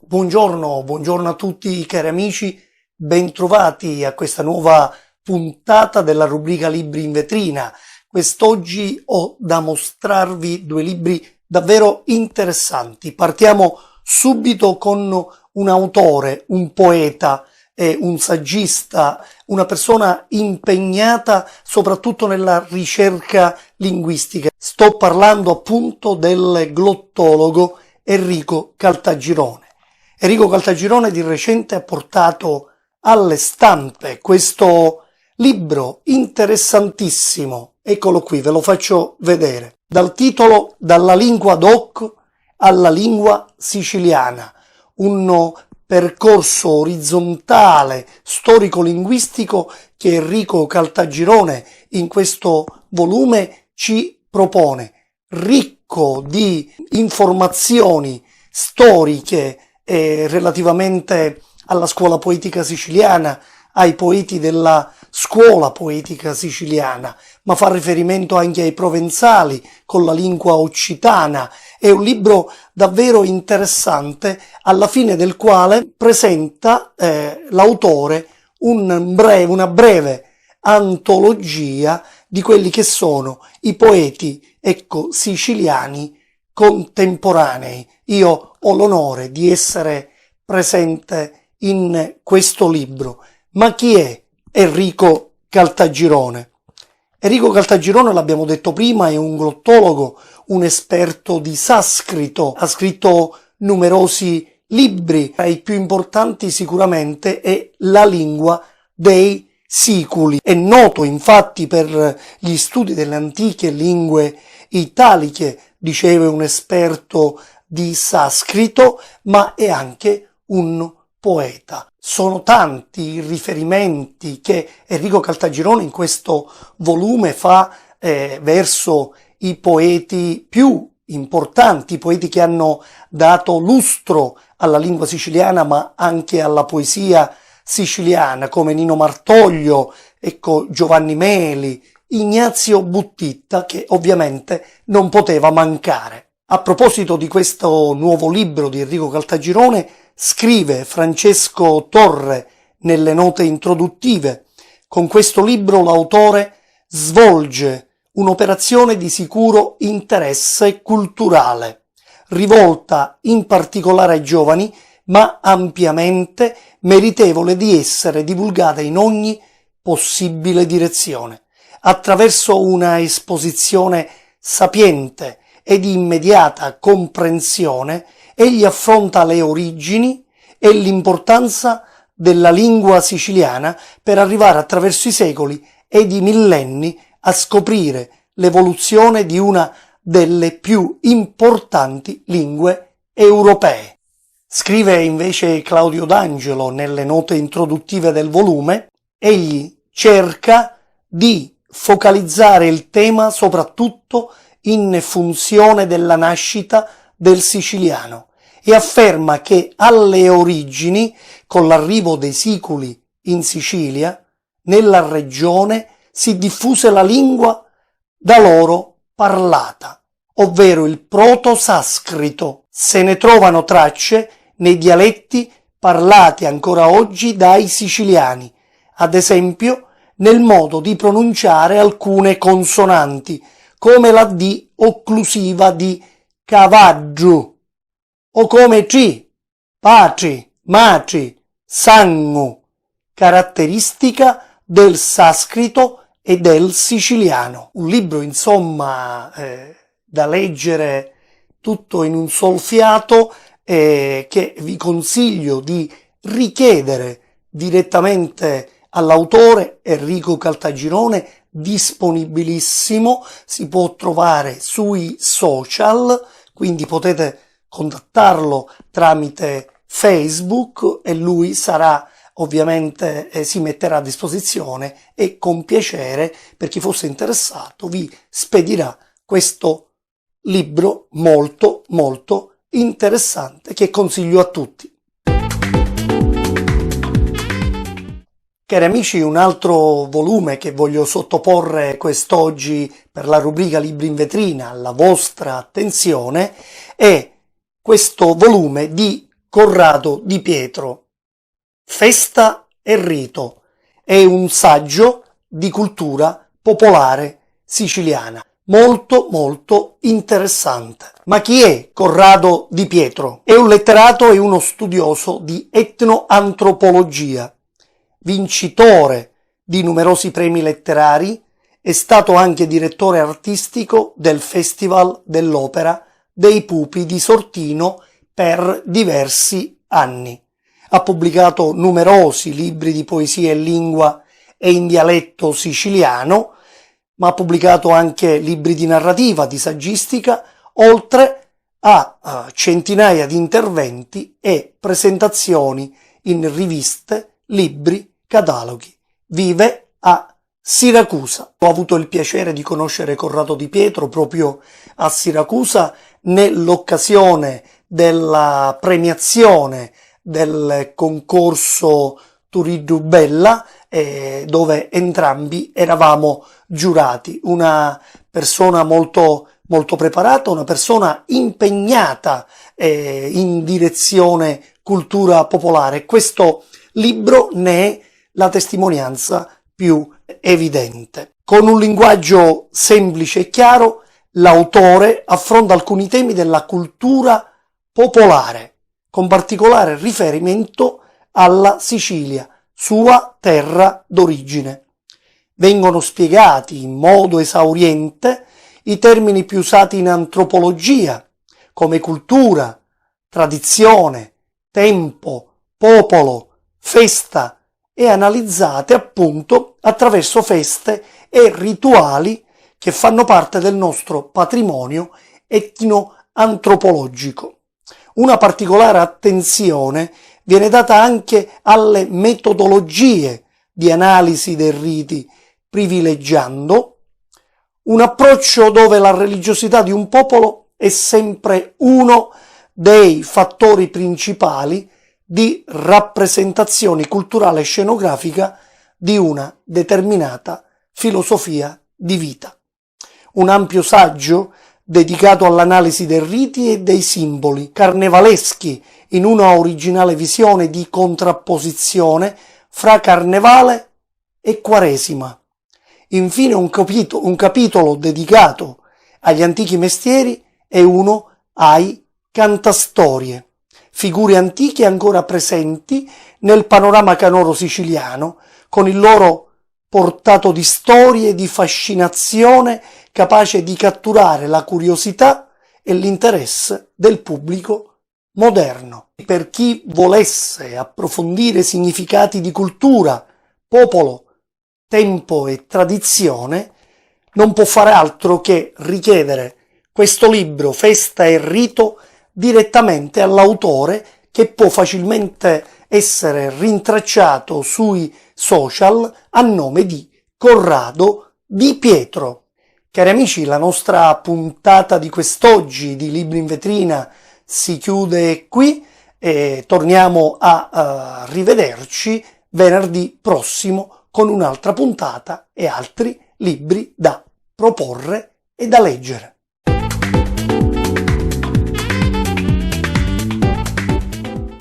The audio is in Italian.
Buongiorno a tutti cari amici, bentrovati a questa nuova puntata della rubrica Libri in vetrina. Quest'oggi ho da mostrarvi due libri davvero interessanti. Partiamo subito con un autore, un poeta, un saggista, una persona impegnata soprattutto nella ricerca linguistica. Sto parlando appunto del glottologo Enrico Caltagirone. Enrico Caltagirone di recente ha portato alle stampe questo libro interessantissimo. Eccolo qui, ve lo faccio vedere. Dal titolo Dalla lingua doc alla lingua siciliana. Un percorso orizzontale, storico-linguistico che Enrico Caltagirone in questo volume ci propone, ricco di informazioni storiche relativamente alla scuola poetica siciliana, ai poeti della scuola poetica siciliana, ma fa riferimento anche ai provenzali con la lingua occitana. È un libro davvero interessante, alla fine del quale presenta l'autore una breve antologia di quelli che sono i poeti, siciliani contemporanei. Io ho l'onore di essere presente in questo libro. Ma chi è Enrico Caltagirone? Enrico Caltagirone, l'abbiamo detto prima, è un glottologo, un esperto di sanscrito, ha scritto numerosi libri, tra i più importanti sicuramente è La lingua dei siculi. È noto infatti per gli studi delle antiche lingue italiche, diceva un esperto di sanscrito, ma è anche un poeta. Sono tanti i riferimenti che Enrico Caltagirone in questo volume fa verso i poeti più importanti, i poeti che hanno dato lustro alla lingua siciliana ma anche alla poesia siciliana, come Nino Martoglio, Giovanni Meli, Ignazio Buttitta, che ovviamente non poteva mancare. A proposito di questo nuovo libro di Enrico Caltagirone, scrive Francesco Torre nelle note introduttive: con questo libro l'autore svolge un'operazione di sicuro interesse culturale, rivolta in particolare ai giovani, ma ampiamente meritevole di essere divulgata in ogni possibile direzione, attraverso una esposizione sapiente e di immediata comprensione. Egli affronta le origini e l'importanza della lingua siciliana per arrivare attraverso i secoli ed i millenni a scoprire l'evoluzione di una delle più importanti lingue europee. Scrive invece Claudio D'Angelo nelle note introduttive del volume: egli cerca di focalizzare il tema soprattutto in funzione della nascita del siciliano e afferma che alle origini, con l'arrivo dei siculi in Sicilia, nella regione si diffuse la lingua da loro parlata, ovvero il proto-sanscrito. Se ne trovano tracce nei dialetti parlati ancora oggi dai siciliani, ad esempio nel modo di pronunciare alcune consonanti, come la D occlusiva di cavaggio, o come C, patri, matri, sangu, caratteristica del sanscrito e del siciliano. Un libro, insomma, da leggere tutto in un sol fiato, che vi consiglio di richiedere direttamente all'autore Enrico Caltagirone, disponibilissimo, si può trovare sui social, quindi potete contattarlo tramite Facebook e lui sarà ovviamente si metterà a disposizione e con piacere, per chi fosse interessato, vi spedirà questo libro molto interessante che consiglio a tutti. Cari amici, un altro volume che voglio sottoporre quest'oggi per la rubrica Libri in vetrina alla vostra attenzione è questo volume di Corrado Di Pietro. Festa e rito è un saggio di cultura popolare siciliana. Molto interessante. Ma chi è Corrado Di Pietro? È un letterato e uno studioso di etnoantropologia, vincitore di numerosi premi letterari, è stato anche direttore artistico del Festival dell'Opera dei Pupi di Sortino per diversi anni. Ha pubblicato numerosi libri di poesia in lingua e in dialetto siciliano, ma ha pubblicato anche libri di narrativa, di saggistica, oltre a centinaia di interventi e presentazioni in riviste, libri, cataloghi. Vive a Siracusa. Ho avuto il piacere di conoscere Corrado Di Pietro proprio a Siracusa nell'occasione della premiazione del concorso Turiddu Bella, dove entrambi eravamo giurati. Una persona molto preparata, una persona impegnata in direzione cultura popolare. Questo libro ne è la testimonianza più evidente. Con un linguaggio semplice e chiaro, l'autore affronta alcuni temi della cultura popolare, con particolare riferimento alla Sicilia, sua terra d'origine. Vengono spiegati in modo esauriente i termini più usati in antropologia, come cultura, tradizione, tempo, popolo, festa, e analizzate appunto attraverso feste e rituali che fanno parte del nostro patrimonio etnoantropologico. Una particolare attenzione viene data anche alle metodologie di analisi dei riti, privilegiando un approccio dove la religiosità di un popolo è sempre uno dei fattori principali di rappresentazione culturale e scenografica di una determinata filosofia di vita. Un ampio saggio dedicato all'analisi dei riti e dei simboli carnevaleschi in una originale visione di contrapposizione fra carnevale e quaresima. Infine un capitolo dedicato agli antichi mestieri e uno ai cantastorie, figure antiche ancora presenti nel panorama canoro siciliano, con il loro portato di storie e di fascinazione capace di catturare la curiosità e l'interesse del pubblico moderno. Per chi volesse approfondire significati di cultura, popolo, tempo e tradizione, non può fare altro che richiedere questo libro, Festa e Rito, direttamente all'autore, che può facilmente essere rintracciato sui social a nome di Corrado Di Pietro. Cari amici, la nostra puntata di quest'oggi di Libri in Vetrina si chiude qui e torniamo a rivederci venerdì prossimo con un'altra puntata e altri libri da proporre e da leggere.